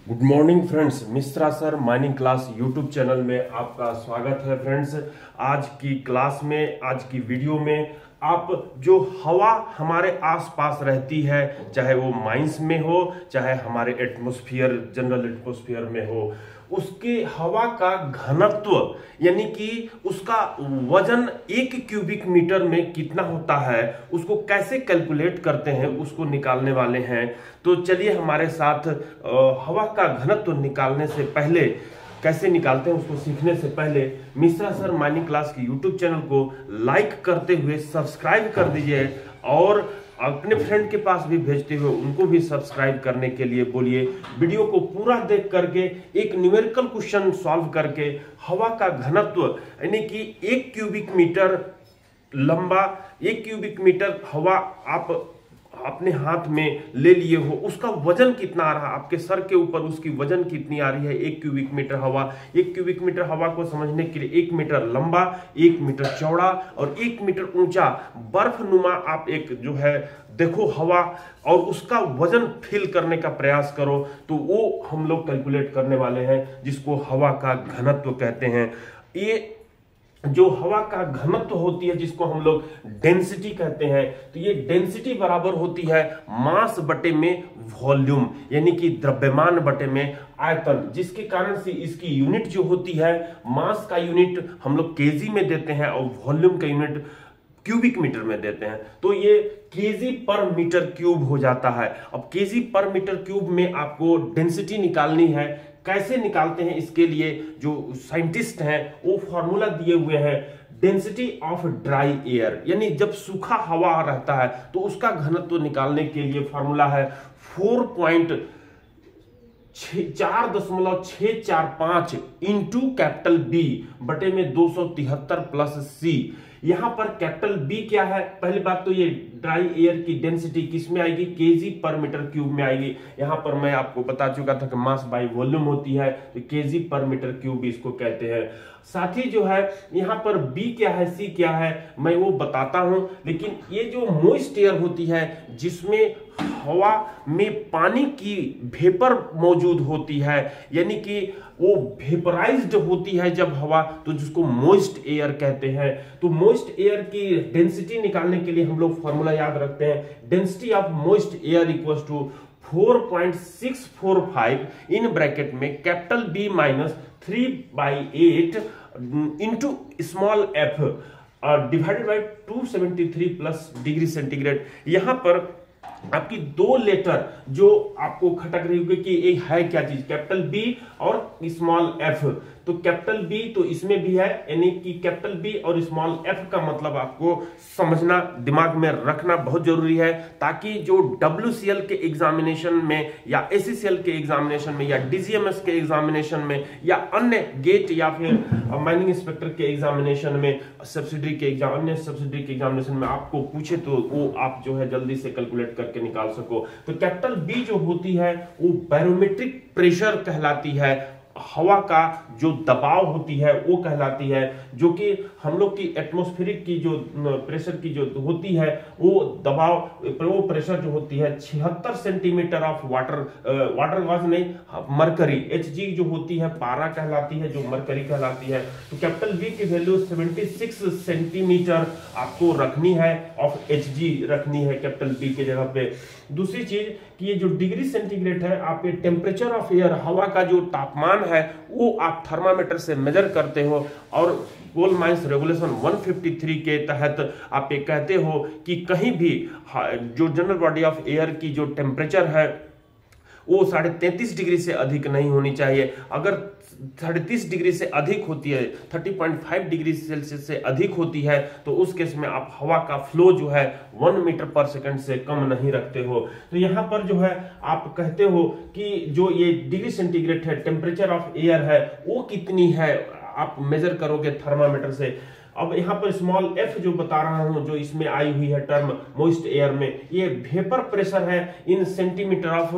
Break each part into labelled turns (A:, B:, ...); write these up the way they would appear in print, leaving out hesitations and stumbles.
A: Good morning friends, Mishra sir mining class YouTube channel में आपका स्वागत है। फ्रेंड्स, आज की क्लास में, आज की वीडियो में आप जो हवा हमारे आसपास रहती है, चाहे वो माइंस में हो, चाहे हमारे एटमॉस्फेयर, जनरल एटमॉस्फेयर में हो, उसके हवा का घनत्व यानी कि उसका वजन 1 क्यूबिक मीटर में कितना होता है, उसको कैसे कैलकुलेट करते हैं, उसको निकालने वाले हैं। तो चलिए हमारे साथ हवा का घनत्व निकालने से पहले, कैसे निकालते हैं उसको सीखने से पहले, मिश्रा सर माइनिंग क्लास की यूट्यूब चैनल को लाइक करते हुए सब्सक्राइब कर दीजिए और अपने फ्रेंड के पास भी भेजते हुए उनको भी सब्सक्राइब करने के लिए बोलिए। वीडियो को पूरा देख करके एक न्यूमेरिकल क्वेश्चन सॉल्व करके हवा का घनत्व यानी कि 1 क्यूबिक मीटर लंबा, 1 क्यूबिक मीटर हवा आप अपने हाथ में ले लिए हो, उसका वजन कितना आ रहा है, आपके सर के ऊपर उसकी वजन कितनी आ रही है 1 क्यूबिक मीटर हवा। 1 क्यूबिक मीटर हवा को समझने के लिए 1 मीटर लंबा, 1 मीटर चौड़ा और 1 मीटर ऊंचा बर्फनुमा आप एक जो है देखो हवा, और उसका वजन फील करने का प्रयास करो, तो वो हम लोग कैलकुलेट करने वाले हैं, जिसको हवा का घनत्व कहते हैं। ये जो हवा का घनत्व होती है, जिसको हम लोग डेंसिटी कहते हैं, तो ये डेंसिटी बराबर होती है मास बटे में वॉल्यूम, यानी कि द्रव्यमान बटे में आयतन, जिसके कारण से इसकी यूनिट जो होती है, मास का यूनिट हम लोग केजी में देते हैं और वॉल्यूम का यूनिट क्यूबिक मीटर में देते हैं। तो ये केजी पर मीटर क्यूब हो जाता है। अब केजी पर मीटर क्यूब में आपको डेंसिटी निकालनी है। कैसे निकालते हैं, इसके लिए जो साइंटिस्ट हैं वो फॉर्मूला दिए हुए हैं। डेंसिटी ऑफ ड्राई एयर, यानी जब सूखा हवा रहता है तो उसका घनत्व निकालने के लिए फॉर्मूला है 4.645 इंटू कैपिटल बी बटे में 273 प्लस सी। यहां पर कैपिटल बी क्या है, पहली बात तो ये ड्राई एयर की डेंसिटी किस में आएगी, केजी पर मीटर क्यूब में आएगी। यहां पर मैं आपको बता चुका था कि मास बाय वॉल्यूम होती है, तो केजी पर मीटर क्यूब इसको कहते हैं। साथ ही जो है यहां पर बी क्या है, सी क्या है, मैं वो बताता हूं। लेकिन ये जो मॉइस्ट एयर होती है, जिसमें हवा में पानी की वेपर मौजूद होती है, यानी कि वो वेपराइज्ड होती है जब हवा, तो जिसको मॉइस्ट एयर कहते हैं। तो मॉइस्ट एयर की डेंसिटी निकालने के लिए हम लोग फॉर्मूला याद रखते हैं। Density of moist air equals to 4.645 in bracket में capital B minus 3/8 into small F divided by 273 plus degree centigrade. यहां पर आपकी 2 लेटर जो आपको खटक रही होगी कि ये है क्या चीज, कैपिटल बी और स्मॉल एफ। तो कैपिटल बी तो इसमें भी है, यानी कि कैपिटल बी और स्मॉल एफ का मतलब आपको समझना, दिमाग में रखना बहुत जरूरी है, ताकि जो WCL के एग्जामिनेशन में या ACCL के एग्जामिनेशन में या DGMS के एग्जामिनेशन में या अन्य गेट या फिर माइनिंग इंस्पेक्टर के एग्जामिनेशन में, सब्सिडरी के एग्जाम, अन्य सब्सिडरी के एग्जामिनेशन में आपको पूछे तो वो आप जो है जल्दी से कैलकुलेट करके निकाल सको। तो कैपिटल बी जो होती है वो बैरोमेट्रिक प्रेशर कहलाती है, हवा का जो दबाव होती है वो कहलाती है, जो कि हम लोग की एटमॉस्फेरिक की जो प्रेशर की जो होती है, वो दबाव, वो प्रेशर जो होती है 76 सेंटीमीटर ऑफ वाटर वाज नहीं, मरकरी, Hg जो होती है पारा कहलाती है, जो मरकरी कहलाती है। तो कैपिटल बी की वैल्यू 76 सेंटीमीटर आपको रखनी है, ऑफ Hg रखनी है कैपिटल बी के जगह पे। दूसरी चीज कि ये जो डिग्री सेंटीग्रेड है, आप ये टेम्परेचर ऑफ एयर, हवा का जो तापमान है, वो आप थर्मामीटर से मेजर करते हो, और कोल माइंस रेगुलेशन 153 के तहत आप ये कहते हो कि कहीं भी जो जनरल बॉडी ऑफ एयर की जो टेम्परेचर है वो 33.5 डिग्री से अधिक नहीं होनी चाहिए। अगर 33 डिग्री से अधिक होती है, 30.5 डिग्री सेल्सियस से अधिक होती है, तो उस केस में आप हवा का फ्लो जो है 1 मीटर पर सेकंड से कम नहीं रखते हो। तो यहाँ पर जो है आप कहते हो कि जो ये डिग्री सेंटीग्रेड है, टेम्परेचर ऑफ एयर है, वो कितनी है, आप मेजर करोगे थर्मामीटर से। अब यहाँ पर स्मॉल एफ जो बता रहा हूं, जो इसमें आई हुई है टर्म मॉइस्ट एयर में, ये वेपर प्रेशर है इन सेंटीमीटर ऑफ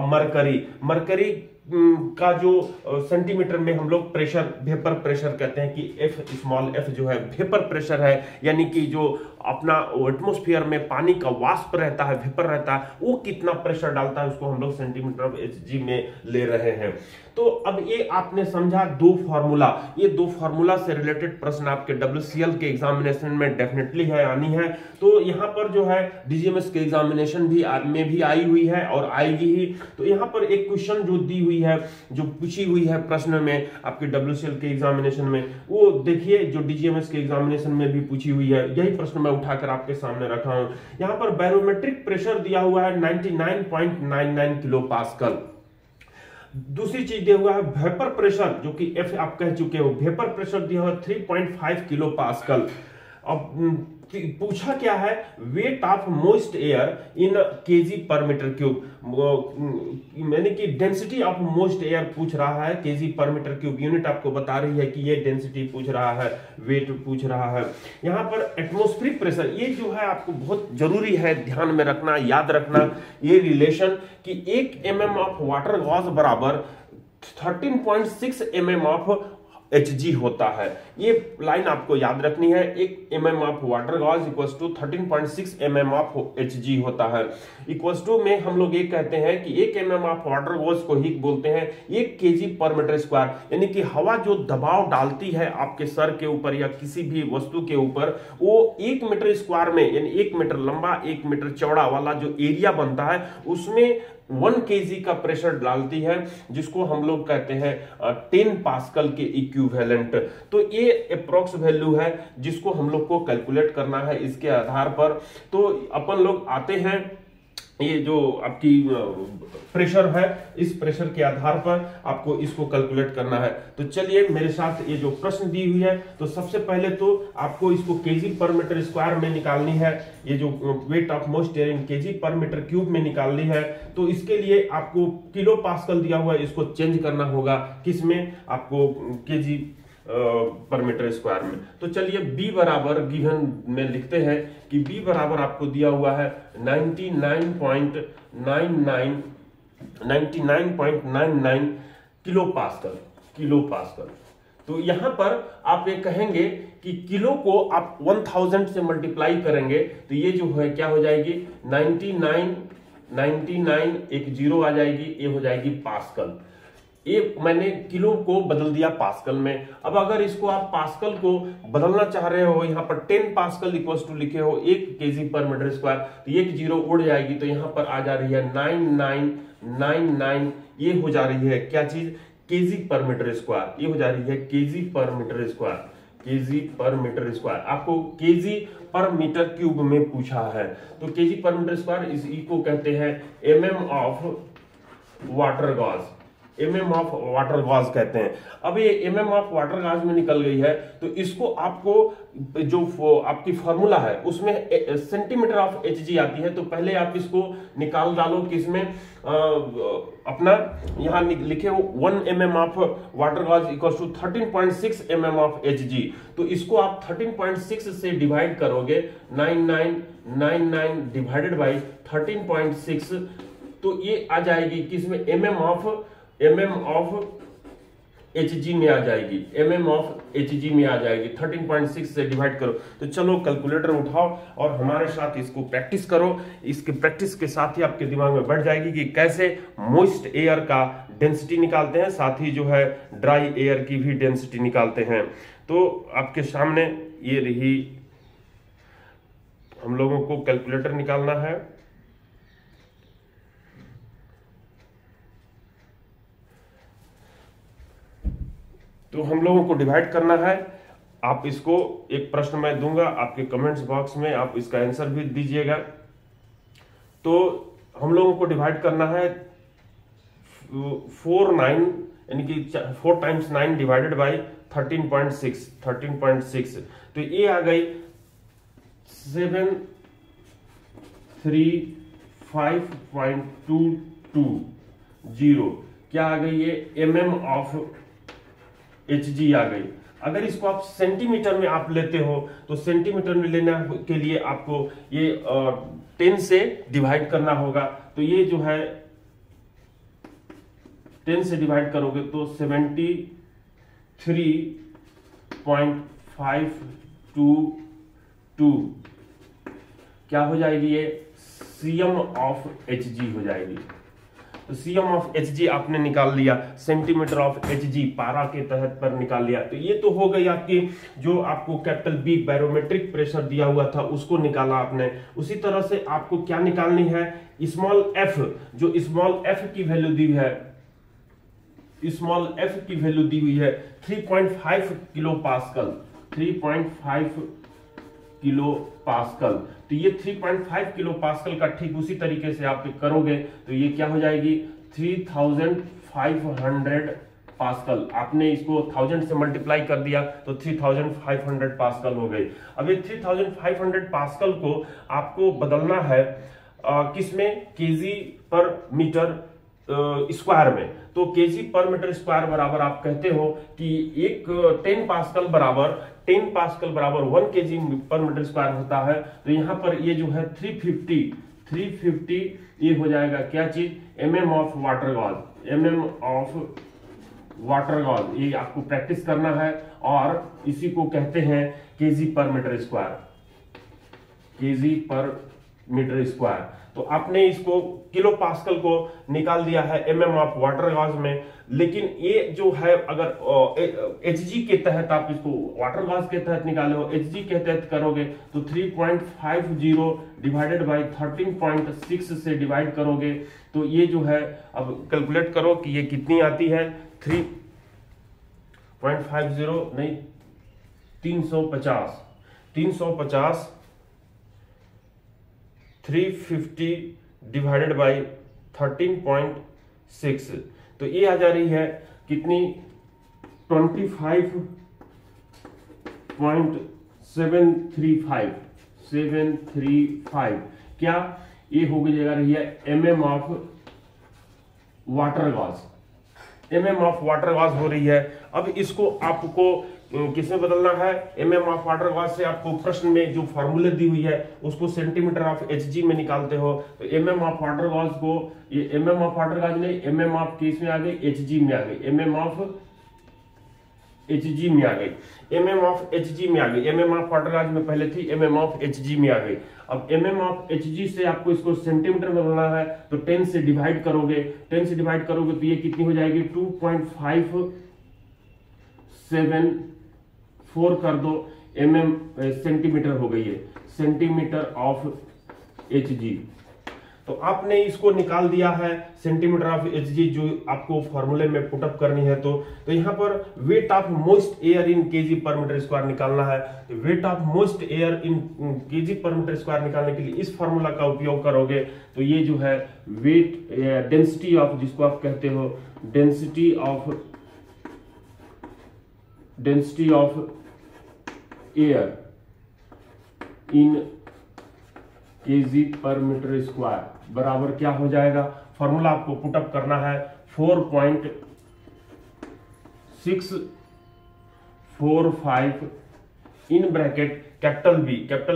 A: मरकरी। मरकरी का जो सेंटीमीटर में हम लोग प्रेशर, वेपर प्रेशर कहते हैं कि एफ, स्मॉल एफ जो है वेपर प्रेशर है, यानी कि जो अपना एटमॉस्फेयर में पानी का वाष्प रहता है, वेपर रहता है, वो कितना प्रेशर डालता है उसको हम लोग सेंटीमीटर ऑफ एचजी में ले रहे हैं। तो अब ये आपने समझा दो फार्मूला, ये दो फार्मूला से रिलेटेड प्रश्न आपके WCL के एग्जामिनेशन में डेफिनेटली है, आनी है। तो यहाँ पर जो है DGMS के एग्जामिनेशन में भी आई हुई है और आएगी ही। तो यहाँ पर एक क्वेश्चन जो दी हुई है, जो पूछी हुई है प्रश्न में आपके WCL के एग्जामिनेशन में, वो देखिए जो DGMS के एग्जामिनेशन में भी पूछी हुई है, यही प्रश्न मैं उठाकर आपके सामने रखा हूं। यहाँ पर बैरोमेट्रिक प्रेशर दिया हुआ है 99.99 किलो पास्कल। दूसरी चीज दिया हुआ है वेपर प्रेशर, जो कि एफ आप कह चुके हो, वेपर प्रेशर दिया हुआ 3.5 किलो पास्कल। अब पूछा क्या है, weight of moist air in KG per metre cube, यानी कि डेंसिटी ऑफ मोइस्ट एयर पूछ रहा है KG per metre cube. Unit आपको बता रही है कि ये डेंसिटी पूछ रहा है, वेट पूछ रहा है। यहाँ पर एटमॉस्फेरिक प्रेशर, ये जो है आपको बहुत जरूरी है ध्यान में रखना, याद रखना ये रिलेशन कि 1 mm ऑफ वाटर गॉस बराबर 13.6 mm ऑफ Hg होता है। ये लाइन आपको याद रखनी है, 1 mm of water gauge equals to 13.6 mm of Hg होता है। इक्वल्स टू में हम लोग ये कहते हैं कि 1 mm ऑफ वाटर गॉस को ही बोलते हैं 1 kg पर मीटर स्क्वायर, यानी कि हवा जो दबाव डालती है आपके सर के ऊपर या किसी भी वस्तु के ऊपर, वो 1 मीटर स्क्वायर में, यानी 1 मीटर लंबा 1 मीटर चौड़ा वाला जो एरिया बनता है उसमें 1 kg का प्रेशर डालती है, जिसको हम लोग कहते हैं 10 पास्कल के इक्विवेलेंट। तो ये अप्रोक्स वैल्यू है जिसको हम लोग को कैलकुलेट करना है। इसके आधार पर तो अपन लोग आते हैं, ये जो आपकी प्रेशर है, इस प्रेशर के आधार पर आपको इसको कैलकुलेट करना है। तो चलिए मेरे साथ ये जो प्रश्न दी हुई है, तो सबसे पहले तो आपको इसको केजी पर मीटर स्क्वायर में निकालनी है। ये जो weight of most air in KG per metre cube में निकालनी है, तो इसके लिए आपको किलो पास्कल दिया हुआ है, इसको चेंज करना होगा किसमें, आपको केजी पर मीटर स्क्वायर में। तो चलिए B बराबर गिवन में लिखते हैं कि B बराबर आपको दिया हुआ है 99.99 किलो पास्कल। तो यहां पर आप ये कहेंगे कि किलो को आप 1000 से मल्टीप्लाई करेंगे तो ये जो है क्या हो जाएगी 99 एक जीरो आ जाएगी, ये हो जाएगी पास्कल। ये मैंने किलो को बदल दिया पास्कल में। अब अगर इसको आप पास्कल को बदलना चाह रहे हो, यहाँ पर 10 पास्कल इक्वल्स टू लिखे हो 1 kg पर मीटर स्क्वायर, तो एक जीरो उड़ जाएगी, तो यहाँ पर आ जा रही है 9999, ये हो जा रही है क्या चीज, केजी पर मीटर स्क्वायर। ये हो जा रही है केजी पर मीटर स्क्वायर। आपको केजी पर मीटर क्यूब में पूछा है, तो केजी पर मीटर स्क्वायर इसको कहते हैं mm ऑफ वाटर गॉस कहते हैं। अब ये mm ऑफ वाटर गॉस में निकल गई है, तो इसको आपको जो आपकी फॉर्मूला है उसमें सेंटीमीटर ऑफ Hg आती है, तो पहले आप इसको निकाल डालो किसमें, अपना यहां लिखे हो 1 mm of water gauge equal to 13.6 mm of Hg। तो इसको आप 13.6 से डिवाइड करोगे, 9999 डिवाइडेड बाई 13.6, तो ये आ जाएगी किसमें, mm ऑफ Hg में आ जाएगी, mm ऑफ Hg में आ जाएगी। 13.6 से डिवाइड करो। तो चलो कैलकुलेटर उठाओ और हमारे साथ इसको प्रैक्टिस करो। इसके प्रैक्टिस के साथ ही आपके दिमाग में बैठ जाएगी कि कैसे मॉइस्ट एयर का डेंसिटी निकालते हैं, साथ ही जो है ड्राई एयर की भी डेंसिटी निकालते हैं। तो आपके सामने ये रही, हम लोगों को कैलकुलेटर निकालना है। तो हम लोगों को डिवाइड करना है। आप इसको एक प्रश्न मैं दूंगा, आपके कमेंट्स बॉक्स में आप इसका आंसर भी दीजिएगा। तो हम लोगों को डिवाइड करना है 4 यानी कि 4 टाइम्स 9 डिवाइडेड बाई 13.6। तो ये आ गई 735.220। क्या आ गई ये, mm ऑफ Hg आ गई। अगर इसको आप सेंटीमीटर में आप लेते हो, तो सेंटीमीटर में लेने के लिए आपको ये 10 से डिवाइड करना होगा। तो ये जो है 10 से डिवाइड करोगे तो 73.522 क्या हो जाएगी, ये सीएम ऑफ Hg हो जाएगी। तो सीएम ऑफ Hg आपने निकाल लिया, सेंटीमीटर ऑफ Hg पारा के तहत पर निकाल लिया। तो ये तो हो गई आपकी, जो आपको कैपिटल बी बैरोमेट्रिक प्रेशर दिया हुआ था उसको निकाला आपने। उसी तरह से आपको क्या निकालनी है, स्मॉल एफ, जो स्मॉल एफ की वैल्यू दी है, स्मॉल एफ की वैल्यू दी हुई है 3.5 किलो पास्कल, 3.5 किलो पास्कल। तो ये 3.5 किलो पास्कल का ठीक उसी तरीके से आप करोगे तो ये क्या हो जाएगी, 3500 पास्कल। आपने इसको 1000 से मल्टीप्लाई कर दिया तो 3500 पास्कल हो गई। अब ये 3500 पास्कल को आपको बदलना है किसमें, केजी पर मीटर स्क्वायर में। तो केजी पर मीटर स्क्वायर बराबर आप कहते हो कि 10 पास्कल बराबर 1 केजी पर मीटर स्क्वायर होता है। तो यहाँ पर ये जो है 350 ये हो जाएगा क्या चीज, mm of water gauge, mm of water gauge. ये आपको प्रैक्टिस करना है और इसी को कहते हैं KG per metre square, KG per metre square. तो आपने इसको किलो पास्कल को निकाल दिया है mm ऑफ वाटर गॉज में, लेकिन ये जो है अगर Hg के तहत आप इसको वाटर गॉज के तहत निकाले हो, Hg के तहत करोगे तो 3.50 डिवाइडेड बाई 13.6 से डिवाइड करोगे तो ये जो है, अब कैलकुलेट करो कि ये कितनी आती है, 3.50 नहीं 350 350 डिवाइडेड बाई 13.6 तो ये आ जा रही है कितनी, 25.735 क्या, ये हो गई जा रही है mm of water gauge, mm of water gauge हो रही है। अब इसको आपको किसमें बदलना है, mm ऑफ वाटर गॉज से आपको प्रश्न में जो फॉर्मूले दी हुई है उसको सेंटीमीटर ऑफ Hg में निकालते हो। तो mm ऑफ वाटर गॉज को, ये mm ऑफ वाटर गॉज नहीं, mm ऑफ किस में आ गई, Hg में आ गई, mm ऑफ Hg में आ गई, mm ऑफ Hg में आ गई, mm ऑफ वाटर गॉज में पहले थी, mm ऑफ Hg में आ गई। अब mm ऑफ Hg से आपको इसको सेंटीमीटर में बदलना है तो 10 से डिवाइड करोगे, 10 से डिवाइड करोगे तो ये कितनी हो जाएगी, 2.574 कर दो, सेंटीमीटर हो गई है, सेंटीमीटर ऑफ Hg। तो आपने इसको निकाल दिया है सेंटीमीटर ऑफ Hg, जो आपको फॉर्मूले में पुटअप करनी है। तो यहाँ पर weight of most air in KG per metre square निकालना है। तो weight of most air in KG per metre square निकालने के लिए इस फॉर्मूला का उपयोग करोगे। तो ये जो है वेट, डेंसिटी ऑफ, जिसको आप कहते हो density of air in KG per metre square बराबर क्या हो जाएगा, फॉर्मूला आपको पुटअप करना है 4.645 इन ब्रैकेट कैपिटल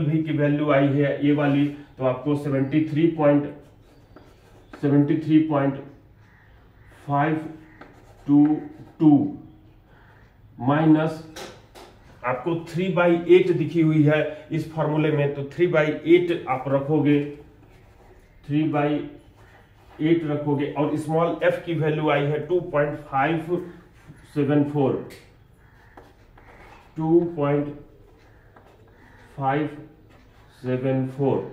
A: बी की वैल्यू आई है ये वाली, तो आपको 73.522 माइनस आपको 3/8 दिखी हुई है इस फॉर्मूले में। तो 3/8 आप रखोगे, 3/8 रखोगे और स्मॉल एफ की वैल्यू आई है 2.574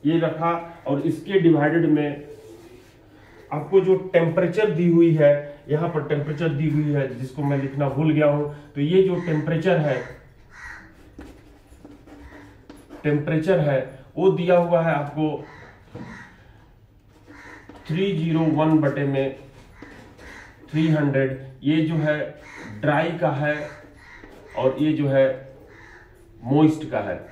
A: ये रखा। और इसके डिवाइडेड में आपको जो टेम्परेचर दी हुई है, यहां पर टेम्परेचर दी हुई है जिसको मैं लिखना भूल गया हूं। तो ये जो टेम्परेचर है वो दिया हुआ है आपको 301 बटे में 300। ये जो है ड्राई का है और ये जो है मॉइस्ट का है,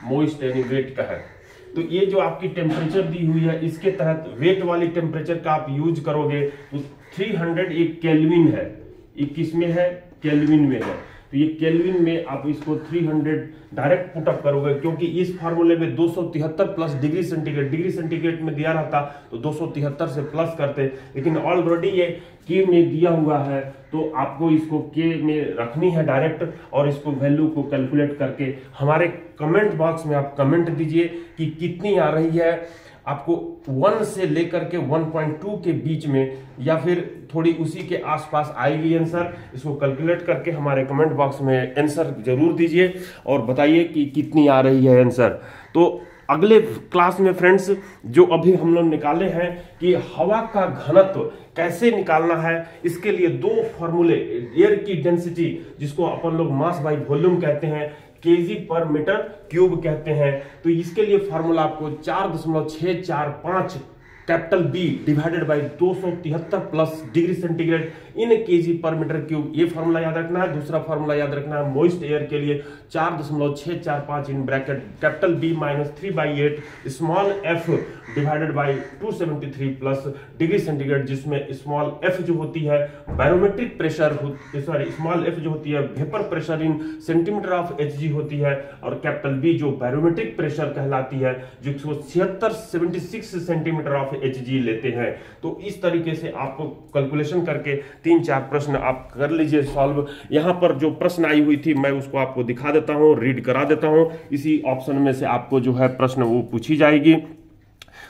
A: मॉइस्ट यानी वेट का है। तो ये जो आपकी टेम्परेचर दी हुई है इसके तहत वेट वाली टेम्परेचर का आप यूज करोगे। तो 300 एक केल्विन है, ये किस में है, केल्विन में है। तो ये केल्विन में आप इसको 300 डायरेक्ट पुटअप करोगे, क्योंकि इस फार्मूले में 273 प्लस डिग्री सेंटीग्रेड में दिया रहता तो 273 से प्लस करते, लेकिन ऑलरेडी ये के में दिया हुआ है, तो आपको इसको के में रखनी है डायरेक्ट, और इसको वैल्यू को कैलकुलेट करके हमारे कमेंट बॉक्स में आप कमेंट दीजिए कि कितनी आ रही है आपको 1 से लेकर के 1.2 के बीच में, या फिर थोड़ी उसी के आसपास आएगी आंसर। इसको कैलकुलेट करके हमारे कमेंट बॉक्स में आंसर जरूर दीजिए और बताइए कि कितनी आ रही है आंसर। तो अगले क्लास में फ्रेंड्स जो अभी हम लोग निकाले हैं कि हवा का घनत्व कैसे निकालना है, इसके लिए 2 फॉर्मूले, एयर की डेंसिटी जिसको अपन लोग मास बाय वॉल्यूम कहते हैं, केजी पर मीटर क्यूब कहते हैं, तो इसके लिए फार्मूला आपको 4.645 capital B divided by 273 plus degree centigrade in KG per metre cube, ये फार्मूला याद रखना है। दूसरा फार्मूला याद रखना है मॉइस्ट एयर के लिए 4.645 in bracket capital B minus 3/8 small F divided by 273 plus degree centigrade, जिसमें स्मॉल एफ जो होती है barometric pressure, sorry small F जो होती है vapour pressure in centimetre of HG होती है, और कैपिटल बी जो बैरोमेट्रिक प्रेशर कहलाती है जो 76 सेंटीमीटर ऑफ एचजी लेते हैं। तो इस तरीके से आप कैलकुलेशन करके 3-4 प्रश्न आप कर लीजिए सॉल्व। यहां पर जो प्रश्न आई हुई थी मैं उसको आपको दिखा देता हूं, रीड करा देता हूं। इसी ऑप्शन में से आपको जो है प्रश्न वो पूछी जाएगी।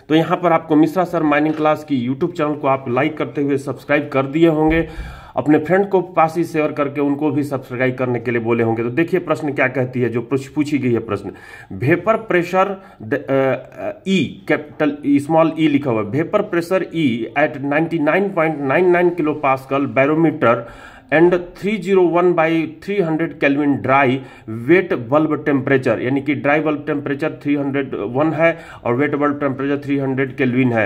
A: तो यहाँ पर आपको मिश्रा सर माइनिंग क्लास की यूट्यूब चैनल को आप लाइक करते हुए सब्सक्राइब कर दिए होंगे, अपने फ्रेंड को पास ही शेयर करके उनको भी सब्सक्राइब करने के लिए बोले होंगे। तो देखिए प्रश्न क्या कहती है, जो पूछी गई है प्रश्न, vapour pressure E, capital small E लिखा हुआ है, vapour pressure E at 99.99 kilo pascal barometer and 301/300 kelvin dry wet bulb temperature, यानी कि ड्राई बल्ब टेम्परेचर 301 है और वेट बल्ब टेम्परेचर 300 केल्विन है,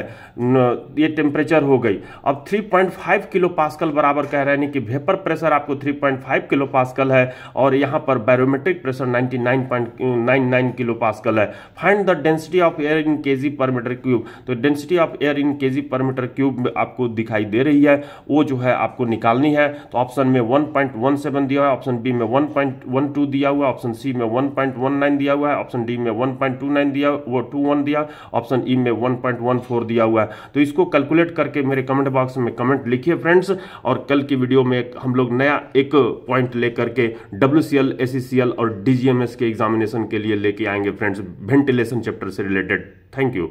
A: ये टेम्परेचर हो गई। अब 3.5 किलो पास्कल बराबर कह रहे हैं, यानी कि वेपर प्रेशर आपको 3.5 किलो पास्कल है और यहाँ पर बैरोमेट्रिक प्रेशर 99.99 किलो पास्कल है। Find the density of air in KG per metre cube, तो density of air in KG per metre cube आपको दिखाई दे रही है, वो जो है आपको निकालनी है। तो ऑप्शन में 1.17 दिया हुआ है, ऑप्शन बी में 1.12 दिया हुआ है, ऑप्शन सी में 1.19 दिया हुआ है, ऑप्शन डी में 1.29 दिया, वो 21 दिया, ऑप्शन ई में 1.14 दिया हुआ है। तो इसको कैलकुलेट करके मेरे कमेंट बॉक्स में कमेंट लिखिए फ्रेंड्स, और कल की वीडियो में हम लोग नया एक पॉइंट लेकर के WCL, SECL और DGMS के एग्जामिनेशन के लिए लेके आएंगे फ्रेंड्स, वेंटिलेशन चैप्टर से रिलेटेड। Thank you.